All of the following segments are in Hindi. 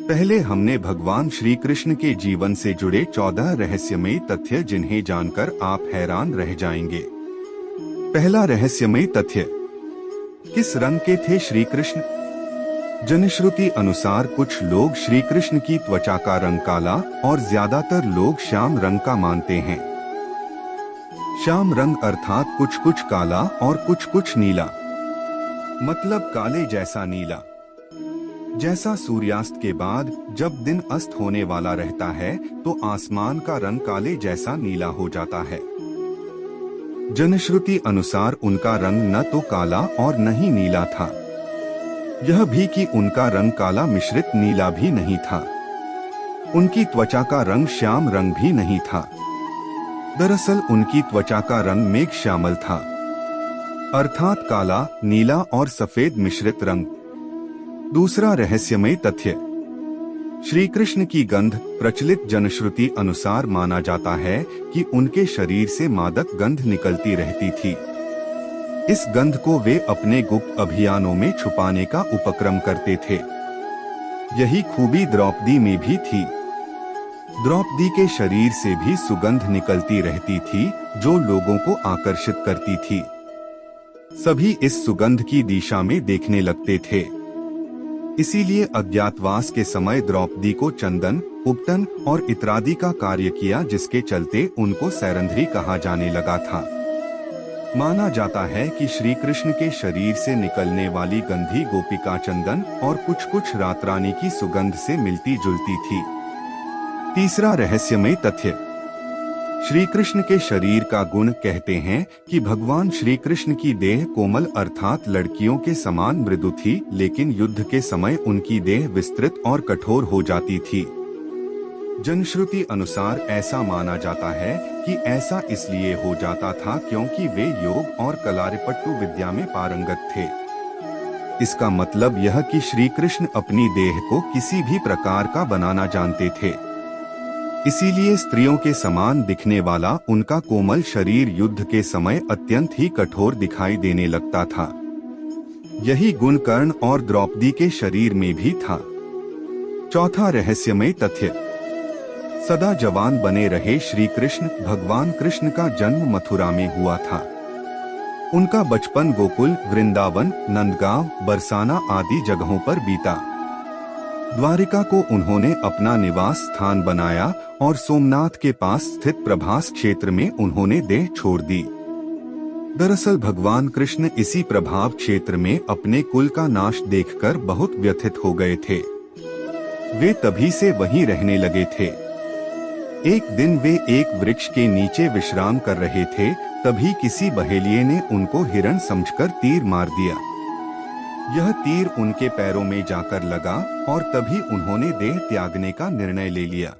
पहले हमने भगवान श्री कृष्ण के जीवन से जुड़े 14 रहस्यमयी तथ्य जिन्हें जानकर आप हैरान रह जाएंगे। पहला रहस्यमयी तथ्य, किस रंग के थे श्री कृष्ण? जनश्रुति अनुसार कुछ लोग श्री कृष्ण की त्वचा का रंग काला और ज्यादातर लोग श्याम रंग का मानते हैं। श्याम रंग अर्थात कुछ कुछ काला और कुछ कुछ नीला, मतलब काले जैसा नीला। जैसा सूर्यास्त के बाद जब दिन अस्त होने वाला रहता है तो आसमान का रंग काले जैसा नीला हो जाता है। जनश्रुति अनुसार उनका रंग न तो काला और न ही नीला था। यह भी कि उनका रंग काला मिश्रित नीला भी नहीं था। उनकी त्वचा का रंग श्याम रंग भी नहीं था। दरअसल उनकी त्वचा का रंग मेघ श्यामल था, अर्थात काला, नीला और सफेद मिश्रित रंग। दूसरा रहस्यमय तथ्य, श्री कृष्ण की गंध। प्रचलित जनश्रुति अनुसार माना जाता है कि उनके शरीर से मादक गंध निकलती रहती थी। इस गंध को वे अपने गुप्त अभियानों में छुपाने का उपक्रम करते थे। यही खूबी द्रौपदी में भी थी। द्रौपदी के शरीर से भी सुगंध निकलती रहती थी जो लोगों को आकर्षित करती थी। सभी इस सुगंध की दिशा में देखने लगते थे। इसीलिए अज्ञातवास के समय द्रौपदी को चंदन, उपटन और इत्रादि का कार्य किया, जिसके चलते उनको सैरंध्री कहा जाने लगा था। माना जाता है कि श्री कृष्ण के शरीर से निकलने वाली गंधी गोपिका चंदन और कुछ कुछ रातरानी की सुगंध से मिलती जुलती थी। तीसरा रहस्यमय तथ्य, श्री कृष्ण के शरीर का गुण। कहते हैं कि भगवान श्री कृष्ण की देह कोमल अर्थात लड़कियों के समान मृदु थी, लेकिन युद्ध के समय उनकी देह विस्तृत और कठोर हो जाती थी। जनश्रुति अनुसार ऐसा माना जाता है कि ऐसा इसलिए हो जाता था क्योंकि वे योग और कलारिपट्टू विद्या में पारंगत थे। इसका मतलब यह कि श्री कृष्ण अपनी देह को किसी भी प्रकार का बनाना जानते थे। इसीलिए स्त्रियों के समान दिखने वाला उनका कोमल शरीर युद्ध के समय अत्यंत ही कठोर दिखाई देने लगता था। यही गुण कर्ण और द्रौपदी के शरीर में भी था। चौथा रहस्यमय तथ्य, सदा जवान बने रहे श्री कृष्ण। भगवान कृष्ण का जन्म मथुरा में हुआ था। उनका बचपन गोकुल, वृंदावन, नंदगांव, बरसाना आदि जगहों पर बीता। द्वारिका को उन्होंने अपना निवास स्थान बनाया और सोमनाथ के पास स्थित प्रभास क्षेत्र में उन्होंने देह छोड़ दी। दरअसल भगवान कृष्ण इसी प्रभाव क्षेत्र में अपने कुल का नाश देखकर बहुत व्यथित हो गए थे। वे तभी से वहीं रहने लगे थे। एक दिन वे एक वृक्ष के नीचे विश्राम कर रहे थे, तभी किसी बहेलिये ने उनको हिरण समझकर तीर मार दिया। यह तीर उनके पैरों में जाकर लगा और तभी उन्होंने देह त्यागने का निर्णय ले लिया।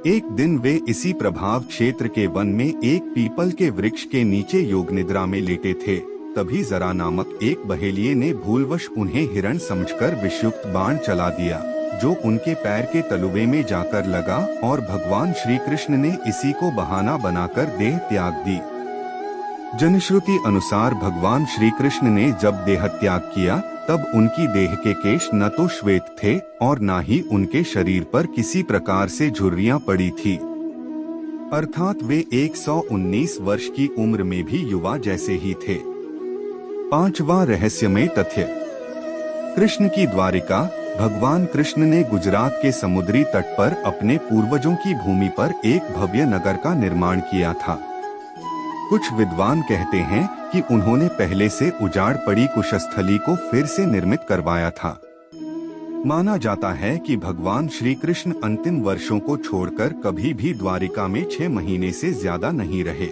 एक दिन वे इसी प्रभाव क्षेत्र के वन में एक पीपल के वृक्ष के नीचे योग निद्रा में लेटे थे। तभी जरा नामक एक बहेलिये ने भूलवश उन्हें हिरण समझकर विषयुक्त बाण चला दिया, जो उनके पैर के तलुवे में जाकर लगा और भगवान श्री कृष्ण ने इसी को बहाना बनाकर देह त्याग दी। जनश्रुति अनुसार भगवान श्री कृष्ण ने जब देह त्याग किया तब उनकी देह के केश न तो श्वेत थे और न ही उनके शरीर पर किसी प्रकार से झुर्रियां पड़ी थी, अर्थात वे 119 वर्ष की उम्र में भी युवा जैसे ही थे। पांचवा रहस्यमय तथ्य, कृष्ण की द्वारिका। भगवान कृष्ण ने गुजरात के समुद्री तट पर अपने पूर्वजों की भूमि पर एक भव्य नगर का निर्माण किया था। कुछ विद्वान कहते हैं कि उन्होंने पहले से उजाड़ पड़ी कुशस्थली को फिर से निर्मित करवाया था। माना जाता है कि भगवान श्री कृष्ण अंतिम वर्षों को छोड़कर कभी भी द्वारिका में 6 महीने से ज्यादा नहीं रहे।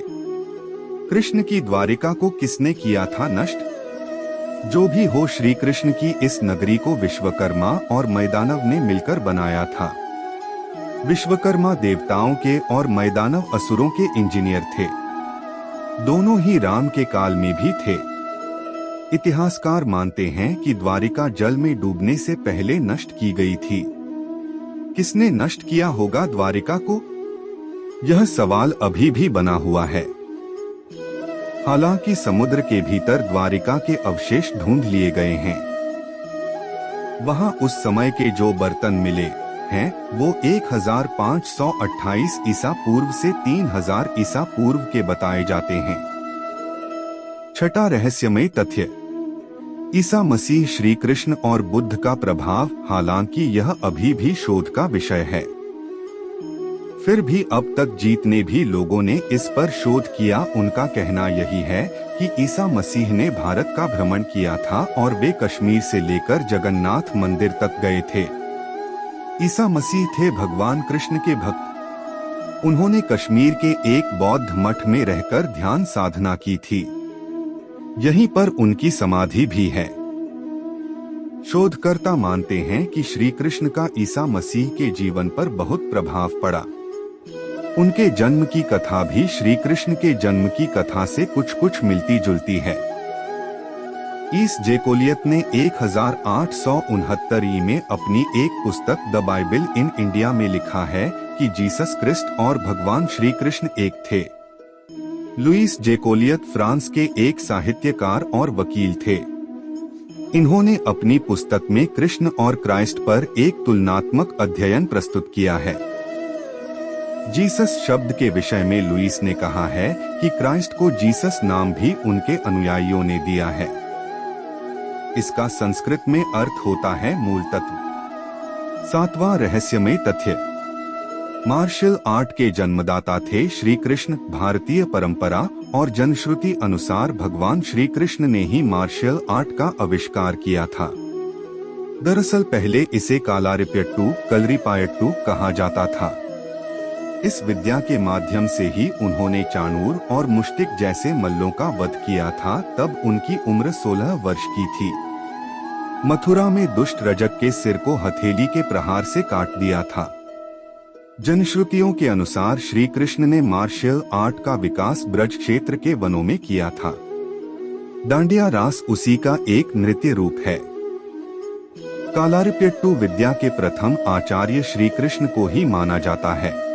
कृष्ण की द्वारिका को किसने किया था नष्ट? जो भी हो, श्री कृष्ण की इस नगरी को विश्वकर्मा और मैदानव ने मिलकर बनाया था। विश्वकर्मा देवताओं के और मैदानव असुरों के इंजीनियर थे। दोनों ही राम के काल में भी थे। इतिहासकार मानते हैं कि द्वारिका जल में डूबने से पहले नष्ट की गई थी। किसने नष्ट किया होगा द्वारिका को? यह सवाल अभी भी बना हुआ है। हालांकि समुद्र के भीतर द्वारिका के अवशेष ढूंढ लिए गए हैं। वहां उस समय के जो बर्तन मिले हैं वो 1528 ईसा पूर्व से 3000 ईसा पूर्व के बताए जाते हैं। छठा रहस्यमय तथ्य, ईसा मसीह श्री कृष्ण और बुद्ध का प्रभाव। हालांकि यह अभी भी शोध का विषय है, फिर भी अब तक जितने भी लोगों ने इस पर शोध किया उनका कहना यही है कि ईसा मसीह ने भारत का भ्रमण किया था और वे कश्मीर से लेकर जगन्नाथ मंदिर तक गए थे। ईसा मसीह थे भगवान कृष्ण के भक्त। उन्होंने कश्मीर के एक बौद्ध मठ में रहकर ध्यान साधना की थी। यहीं पर उनकी समाधि भी है। शोधकर्ता मानते हैं कि श्री कृष्ण का ईसा मसीह के जीवन पर बहुत प्रभाव पड़ा। उनके जन्म की कथा भी श्री कृष्ण के जन्म की कथा से कुछ मिलती जुलती है। ईस जेकोलियत ने 1869 में अपनी एक पुस्तक द बाइबल इन इंडिया में लिखा है कि जीसस क्रिस्ट और भगवान श्री कृष्ण एक थे। लुईस जेकोलियत फ्रांस के एक साहित्यकार और वकील थे। इन्होंने अपनी पुस्तक में कृष्ण और क्राइस्ट पर एक तुलनात्मक अध्ययन प्रस्तुत किया है। जीसस शब्द के विषय में लुईस ने कहा है कि क्राइस्ट को जीसस नाम भी उनके अनुयायियों ने दिया है। इसका संस्कृत में अर्थ होता है मूल तत्व। सातवां रहस्यमय तथ्य, मार्शल आर्ट के जन्मदाता थे श्री कृष्ण। भारतीय परंपरा और जनश्रुति अनुसार भगवान श्री कृष्ण ने ही मार्शल आर्ट का आविष्कार किया था। दरअसल पहले इसे कालारिपयट्टू कलरीपायट्टू कहा जाता था। इस विद्या के माध्यम से ही उन्होंने चाणूर और मुष्टिक जैसे मल्लों का वध किया था। तब उनकी उम्र 16 वर्ष की थी। मथुरा में दुष्ट रजक के सिर को हथेली के प्रहार से काट दिया था। जनश्रुतियों के अनुसार श्री कृष्ण ने मार्शल आर्ट का विकास ब्रज क्षेत्र के वनों में किया था। डांडिया रास उसी का एक नृत्य रूप है। कालारिपयट्टू विद्या के प्रथम आचार्य श्री कृष्ण को ही माना जाता है।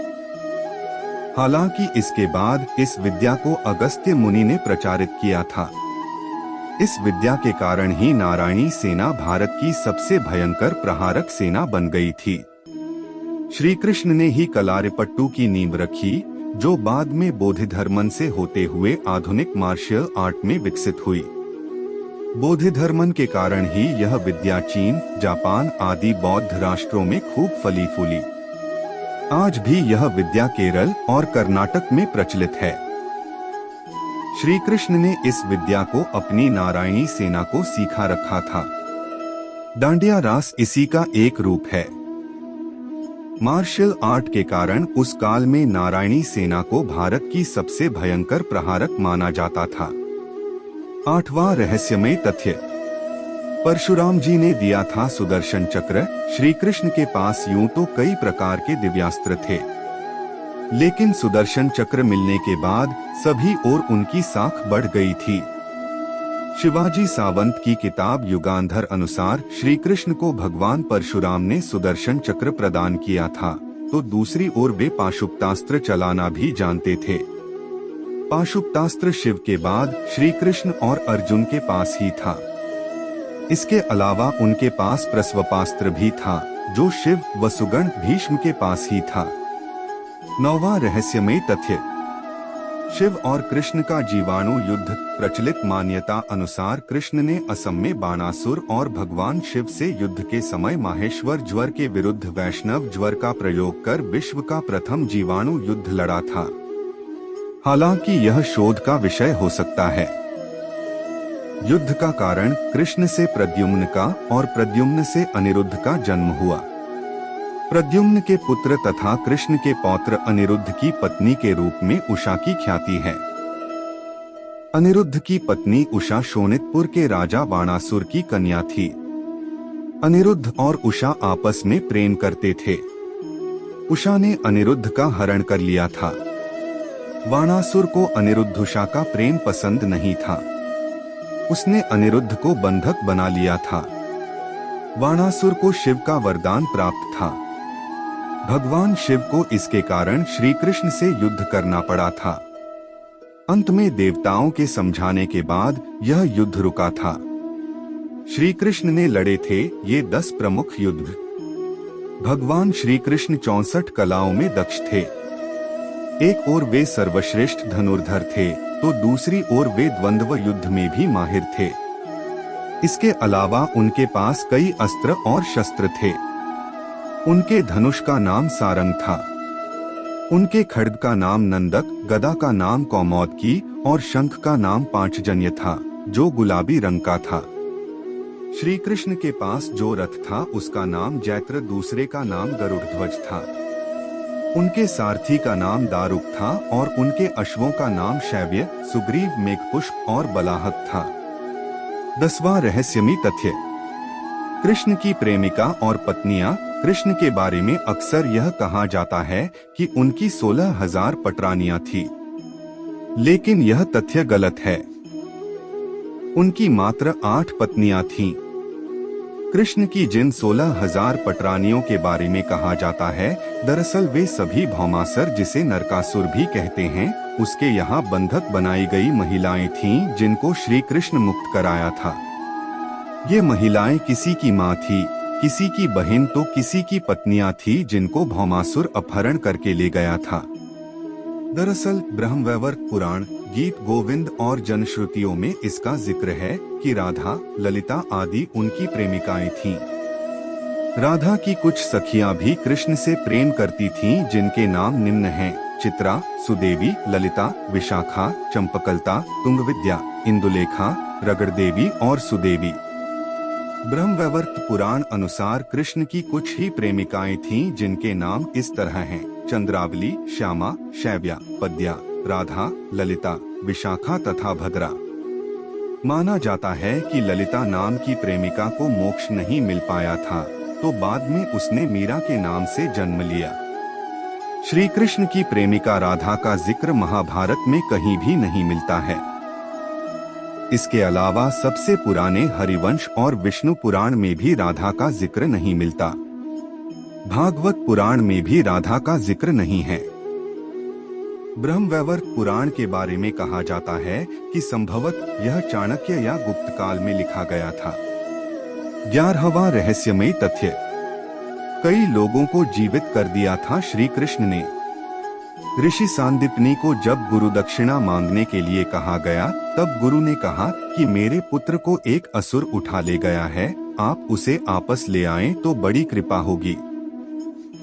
हालांकि इसके बाद इस विद्या को अगस्त्य मुनि ने प्रचारित किया था। इस विद्या के कारण ही नारायणी सेना भारत की सबसे भयंकर प्रहारक सेना बन गई थी। श्री कृष्ण ने ही कलारिपयट्टू की नींव रखी, जो बाद में बोधिधर्मन से होते हुए आधुनिक मार्शल आर्ट में विकसित हुई। बोधिधर्मन के कारण ही यह विद्या चीन, जापान आदि बौद्ध राष्ट्रों में खूब फली फूली। आज भी यह विद्या केरल और कर्नाटक में प्रचलित है। श्री कृष्ण ने इस विद्या को अपनी नारायणी सेना को सीखा रखा था। डांडिया रास इसी का एक रूप है। मार्शल आर्ट के कारण उस काल में नारायणी सेना को भारत की सबसे भयंकर प्रहारक माना जाता था। आठवां रहस्यमय तथ्य, परशुराम जी ने दिया था सुदर्शन चक्र। श्री कृष्ण के पास यूं तो कई प्रकार के दिव्यास्त्र थे, लेकिन सुदर्शन चक्र मिलने के बाद सभी और उनकी साख बढ़ गई थी। शिवाजी सावंत की किताब युगांधर अनुसार श्री कृष्ण को भगवान परशुराम ने सुदर्शन चक्र प्रदान किया था, तो दूसरी ओर वे पाशुपतास्त्र चलाना भी जानते थे। पाशुपतास्त्र शिव के बाद श्री कृष्ण और अर्जुन के पास ही था। इसके अलावा उनके पास प्रस्वपास्त्र भी था, जो शिव व सुगण भीष्म के पास ही था। नौवां रहस्यमय तथ्य, शिव और कृष्ण का जीवाणु युद्ध। प्रचलित मान्यता अनुसार कृष्ण ने असम में बाणासुर और भगवान शिव से युद्ध के समय माहेश्वर ज्वर के विरुद्ध वैष्णव ज्वर का प्रयोग कर विश्व का प्रथम जीवाणु युद्ध लड़ा था। हालांकि यह शोध का विषय हो सकता है। युद्ध का कारण कृष्ण से प्रद्युम्न का और प्रद्युम्न से अनिरुद्ध का जन्म हुआ। प्रद्युम्न के पुत्र तथा कृष्ण के पौत्र अनिरुद्ध की पत्नी के रूप में उषा की ख्याति है। अनिरुद्ध की पत्नी उषा शोणितपुर के राजा बाणासुर की कन्या थी। अनिरुद्ध और उषा आपस में प्रेम करते थे। उषा ने अनिरुद्ध का हरण कर लिया था। बाणासुर को अनिरुद्ध उषा का प्रेम पसंद नहीं था। उसने अनिरुद्ध को बंधक बना लिया था। बाणासुर को शिव का वरदान प्राप्त था। भगवान शिव को इसके कारण श्री कृष्ण से युद्ध करना पड़ा था। अंत में देवताओं के समझाने के बाद यह युद्ध रुका था। श्री कृष्ण ने लड़े थे ये 10 प्रमुख युद्ध। भगवान श्री कृष्ण 64 कलाओं में दक्ष थे। एक ओर वे सर्वश्रेष्ठ धनुर्धर थे तो दूसरी ओर वे द्वंद्व युद्ध में भी माहिर थे। इसके अलावा उनके पास कई अस्त्र और शस्त्र थे। उनके धनुष का नाम सारंग था, उनके खड्ग का नाम नंदक, गदा का नाम कौमोदकी और शंख का नाम पांचजन्य था जो गुलाबी रंग का था। श्री कृष्ण के पास जो रथ था उसका नाम जैत्र, दूसरे का नाम गरुड़ध्वज था। उनके सारथी का नाम दारुक था और उनके अश्वों का नाम शैव्य, सुग्रीव, मेघपुष्प और बलाहक था। 10वां रहस्यमयी तथ्य। कृष्ण की प्रेमिका और पत्नियां। कृष्ण के बारे में अक्सर यह कहा जाता है कि उनकी 16,000 पटरानियां थी, लेकिन यह तथ्य गलत है। उनकी मात्र 8 पत्नियां थीं। कृष्ण की जिन 16,000 पटरानियों के बारे में कहा जाता है, दरअसल वे सभी भौमासुर, जिसे नरकासुर भी कहते हैं, उसके यहाँ बंधक बनाई गई महिलाएं थीं जिनको श्री कृष्ण मुक्त कराया था। ये महिलाएं किसी की माँ थी, किसी की बहन तो किसी की पत्नियां थी जिनको भौमासुर अपहरण करके ले गया था। दरअसल ब्रह्मवैवर्त पुराण, गीत गोविंद और जनश्रुतियों में इसका जिक्र है कि राधा, ललिता आदि उनकी प्रेमिकाएं थीं। राधा की कुछ सखियां भी कृष्ण से प्रेम करती थीं जिनके नाम निम्न हैं: चित्रा, सुदेवी, ललिता, विशाखा, चंपकलता, तुंगविद्या, इंदुलेखा, रगड़देवी और सुदेवी। ब्रह्मवैवर्त पुराण अनुसार कृष्ण की कुछ ही प्रेमिकाएं थीं जिनके नाम इस तरह हैं: चंद्रावली, श्यामा, शैव्या, पद्या, राधा, ललिता, विशाखा तथा भद्रा। माना जाता है कि ललिता नाम की प्रेमिका को मोक्ष नहीं मिल पाया था, तो बाद में उसने मीरा के नाम से जन्म लिया। श्री कृष्ण की प्रेमिका राधा का जिक्र महाभारत में कहीं भी नहीं मिलता है। इसके अलावा सबसे पुराने हरिवंश और विष्णु पुराण में भी राधा का जिक्र नहीं मिलता। भागवत पुराण में भी राधा का जिक्र नहीं है। ब्रह्मवैवर्त पुराण के बारे में कहा जाता है कि संभवत यह चाणक्य या गुप्त काल में लिखा गया था। 11वां रहस्यमयी तथ्य। कई लोगों को जीवित कर दिया था श्री कृष्ण ने। ऋषि सांदीपनी को जब गुरु दक्षिणा मांगने के लिए कहा गया, तब गुरु ने कहा कि मेरे पुत्र को एक असुर उठा ले गया है, आप उसे आपस ले आएं तो बड़ी कृपा होगी।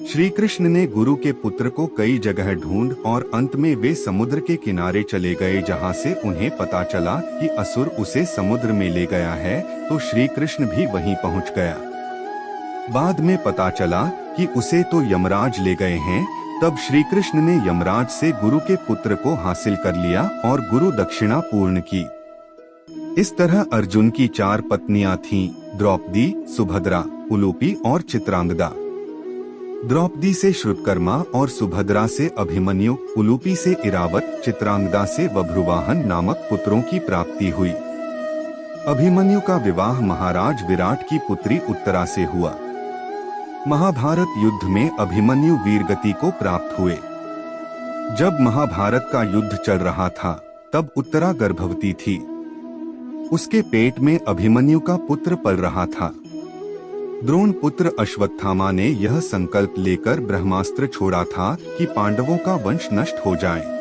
श्री कृष्ण ने गुरु के पुत्र को कई जगह ढूंढ और अंत में वे समुद्र के किनारे चले गए, जहां से उन्हें पता चला कि असुर उसे समुद्र में ले गया है, तो श्री कृष्ण भी वहीं पहुंच गया। बाद में पता चला कि उसे तो यमराज ले गए हैं। तब श्री कृष्ण ने यमराज से गुरु के पुत्र को हासिल कर लिया और गुरु दक्षिणा पूर्ण की। इस तरह अर्जुन की 4 पत्नियां थीं: द्रौपदी, सुभद्रा, उलूपी और चित्रांगदा। द्रौपदी से श्रुतकर्मा और सुभद्रा से अभिमन्यु, उलूपी से इरावत, चित्रांगदा से बभ्रुवाहन नामक पुत्रों की प्राप्ति हुई। अभिमन्यु का विवाह महाराज विराट की पुत्री उत्तरा से हुआ। महाभारत युद्ध में अभिमन्यु वीरगति को प्राप्त हुए। जब महाभारत का युद्ध चल रहा था, तब उत्तरा गर्भवती थी। उसके पेट में अभिमन्यु का पुत्र पल रहा था। द्रोण पुत्र अश्वत्थामा ने यह संकल्प लेकर ब्रह्मास्त्र छोड़ा था कि पांडवों का वंश नष्ट हो जाए।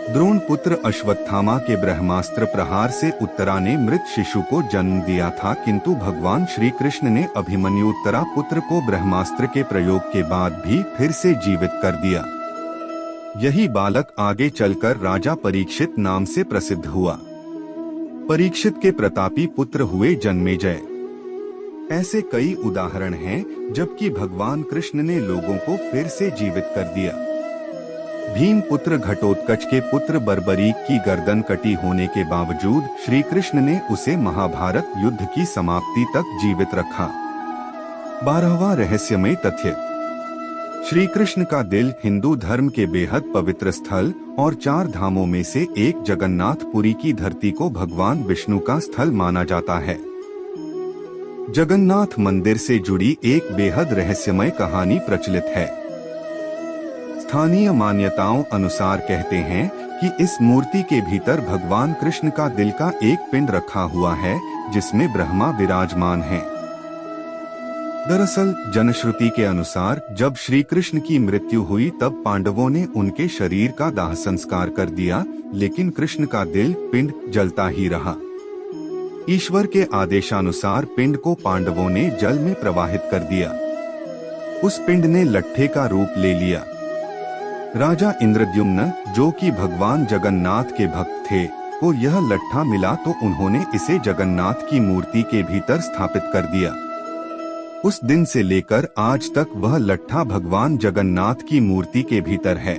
द्रोण पुत्र अश्वत्थामा के ब्रह्मास्त्र प्रहार से उत्तरा ने मृत शिशु को जन्म दिया था, किंतु भगवान श्री कृष्ण ने अभिमन्यु उत्तरा पुत्र को ब्रह्मास्त्र के प्रयोग के बाद भी फिर से जीवित कर दिया। यही बालक आगे चलकर राजा परीक्षित नाम से प्रसिद्ध हुआ। परीक्षित के प्रतापी पुत्र हुए जन्मेजय। ऐसे कई उदाहरण हैं जबकि भगवान कृष्ण ने लोगों को फिर से जीवित कर दिया। भीम पुत्र घटोत्कच के पुत्र बर्बरीक की गर्दन कटी होने के बावजूद श्री कृष्ण ने उसे महाभारत युद्ध की समाप्ति तक जीवित रखा। 12वां रहस्यमय तथ्य। श्री कृष्ण का दिल हिंदू धर्म के बेहद पवित्र स्थल और 4 धामों में से एक जगन्नाथपुरी की धरती को भगवान विष्णु का स्थल माना जाता है। जगन्नाथ मंदिर से जुड़ी एक बेहद रहस्यमय कहानी प्रचलित है। स्थानीय मान्यताओं अनुसार कहते हैं कि इस मूर्ति के भीतर भगवान कृष्ण का दिल का एक पिंड रखा हुआ है, जिसमें ब्रह्मा विराजमान हैं। दरअसल जनश्रुति के अनुसार जब श्री कृष्ण की मृत्यु हुई तब पांडवों ने उनके शरीर का दाह संस्कार कर दिया, लेकिन कृष्ण का दिल पिंड जलता ही रहा। ईश्वर के आदेशानुसार पिंड को पांडवों ने जल में प्रवाहित कर दिया। उस पिंड ने लट्ठे का रूप ले लिया। राजा इंद्रद्युम्न, जो कि भगवान जगन्नाथ के भक्त थे, को यह लट्ठा मिला तो उन्होंने इसे जगन्नाथ की मूर्ति के भीतर स्थापित कर दिया। उस दिन से लेकर आज तक वह लट्ठा भगवान जगन्नाथ की मूर्ति के भीतर है।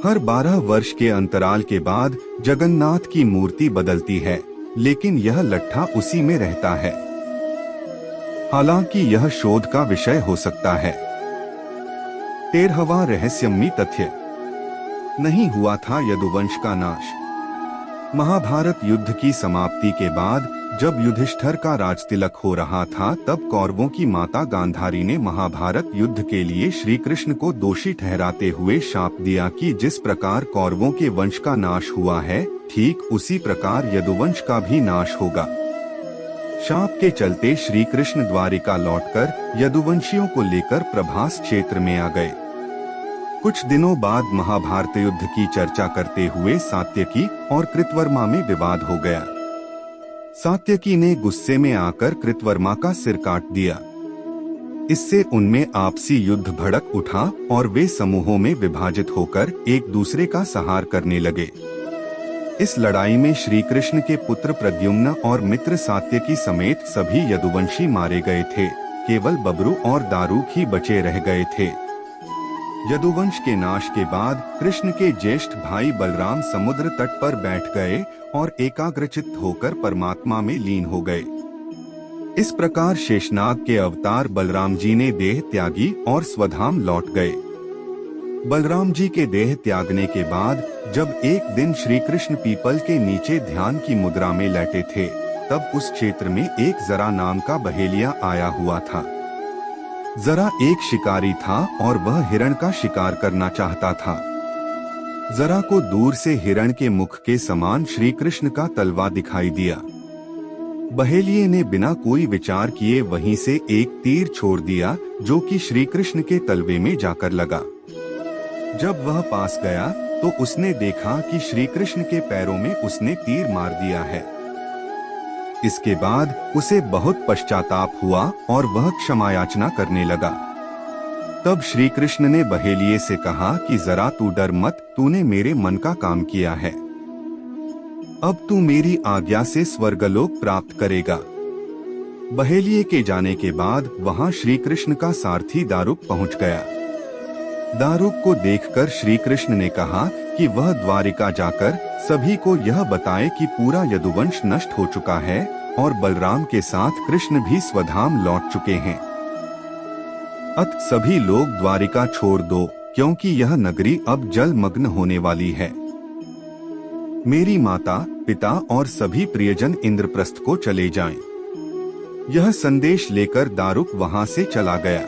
हर 12 वर्ष के अंतराल के बाद जगन्नाथ की मूर्ति बदलती है, लेकिन यह लट्ठा उसी में रहता है। हालांकि यह शोध का विषय हो सकता है। 13वां रहस्यमयी तथ्य, नहीं हुआ था यदुवंश का नाश। महाभारत युद्ध की समाप्ति के बाद जब युधिष्ठिर का राजतिलक हो रहा था, तब कौरवों की माता गांधारी ने महाभारत युद्ध के लिए श्री कृष्ण को दोषी ठहराते हुए शाप दिया कि जिस प्रकार कौरवों के वंश का नाश हुआ है, ठीक उसी प्रकार यदुवंश का भी नाश होगा। शाप के चलते श्री कृष्ण द्वारिका लौटकर यदुवंशियों को लेकर प्रभास क्षेत्र में आ गए। कुछ दिनों बाद महाभारत युद्ध की चर्चा करते हुए सात्यकी और कृतवर्मा में विवाद हो गया। सात्यकी ने गुस्से में आकर कृतवर्मा का सिर काट दिया। इससे उनमें आपसी युद्ध भड़क उठा और वे समूहों में विभाजित होकर एक दूसरे का संहार करने लगे। इस लड़ाई में श्री कृष्ण के पुत्र प्रद्युम्न और मित्र सात्यकी समेत सभी यदुवंशी मारे गए थे। केवल बब्रू और दारुक ही बचे रह गए थे। यदुवंश के नाश के बाद कृष्ण के ज्येष्ठ भाई बलराम समुद्र तट पर बैठ गए और एकाग्रचित्त होकर परमात्मा में लीन हो गए। इस प्रकार शेषनाग के अवतार बलराम जी ने देह त्यागी और स्वधाम लौट गए। बलराम जी के देह त्यागने के बाद जब एक दिन श्री कृष्ण पीपल के नीचे ध्यान की मुद्रा में लेटे थे, तब उस क्षेत्र में एक जरा नाम का बहेलिया आया हुआ था। जरा एक शिकारी था और वह हिरण का शिकार करना चाहता था। जरा को दूर से हिरण के मुख के समान श्री कृष्ण का तलवा दिखाई दिया। बहेलिये ने बिना कोई विचार किए वहीं से एक तीर छोड़ दिया, जो कि श्री कृष्ण के तलवे में जाकर लगा। जब वह पास गया तो उसने देखा कि श्री कृष्ण के पैरों में उसने तीर मार दिया है। इसके बाद उसे बहुत पश्चाताप हुआ और वह क्षमा याचना करने लगा। तब श्री कृष्ण ने बहेलिये से कहा कि जरा तू डर मत, तूने मेरे मन का काम किया है। अब तू मेरी आज्ञा से स्वर्गलोक प्राप्त करेगा। बहेलिये के जाने के बाद वहां श्री कृष्ण का सारथी दारुक पहुंच गया। दारुक को देखकर श्री कृष्ण ने कहा कि वह द्वारिका जाकर सभी को यह बताए कि पूरा यदुवंश नष्ट हो चुका है और बलराम के साथ कृष्ण भी स्वधाम लौट चुके हैं। अत सभी लोग द्वारिका छोड़ दो, क्योंकि यह नगरी अब जलमग्न होने वाली है। मेरी माता, पिता और सभी प्रियजन इंद्रप्रस्थ को चले जाएं। यह संदेश लेकर दारुक वहां से चला गया।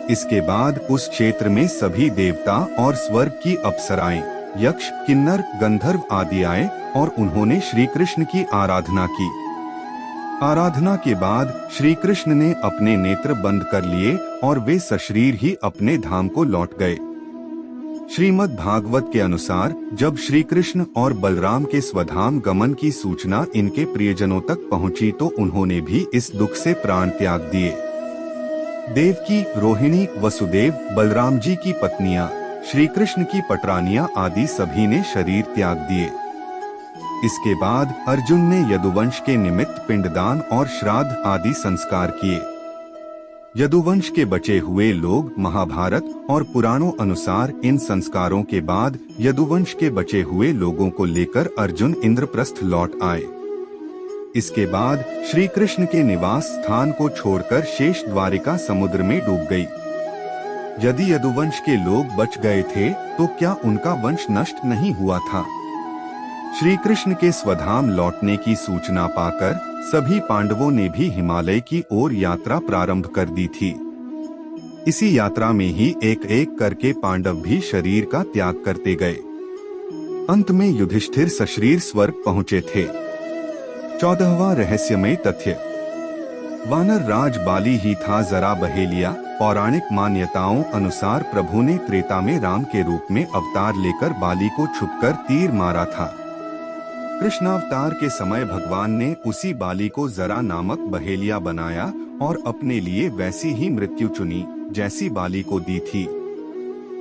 इसके बाद उस क्षेत्र में सभी देवता और स्वर्ग की अप्सराएं, यक्ष, किन्नर, गंधर्व आदि आए और उन्होंने श्री कृष्ण की आराधना की। आराधना के बाद श्री कृष्ण ने अपने नेत्र बंद कर लिए और वे सशरीर ही अपने धाम को लौट गए। श्रीमद् भागवत के अनुसार जब श्री कृष्ण और बलराम के स्वधाम गमन की सूचना इनके प्रियजनों तक पहुंची तो उन्होंने भी इस दुख से प्राण त्याग दिए। देवकी, रोहिणी, वसुदेव, बलराम जी की पत्नियां, श्री कृष्ण की पटरानियां आदि सभी ने शरीर त्याग दिए। इसके बाद अर्जुन ने यदुवंश के निमित्त पिंडदान और श्राद्ध आदि संस्कार किए। यदुवंश के बचे हुए लोग महाभारत और पुराणों अनुसार इन संस्कारों के बाद यदुवंश के बचे हुए लोगों को लेकर अर्जुन इंद्रप्रस्थ लौट आए। इसके बाद श्री कृष्ण के निवास स्थान को छोड़कर शेष द्वारिका समुद्र में डूब गई। यदि यदुवंश के लोग बच गए थे तो क्या उनका वंश नष्ट नहीं हुआ था? श्री कृष्ण के स्वधाम लौटने की सूचना पाकर सभी पांडवों ने भी हिमालय की ओर यात्रा प्रारंभ कर दी थी। इसी यात्रा में ही एक एक करके पांडव भी शरीर का त्याग करते गए। अंत में युधिष्ठिर सशरीर स्वर्ग पहुँचे थे। 14वां रहस्यमय तथ्य। वानर राज बाली ही था जरा बहेलिया। पौराणिक मान्यताओं अनुसार प्रभु ने त्रेता में राम के रूप में अवतार लेकर बाली को छुपकर तीर मारा था। कृष्णावतार के समय भगवान ने उसी बाली को जरा नामक बहेलिया बनाया और अपने लिए वैसी ही मृत्यु चुनी जैसी बाली को दी थी।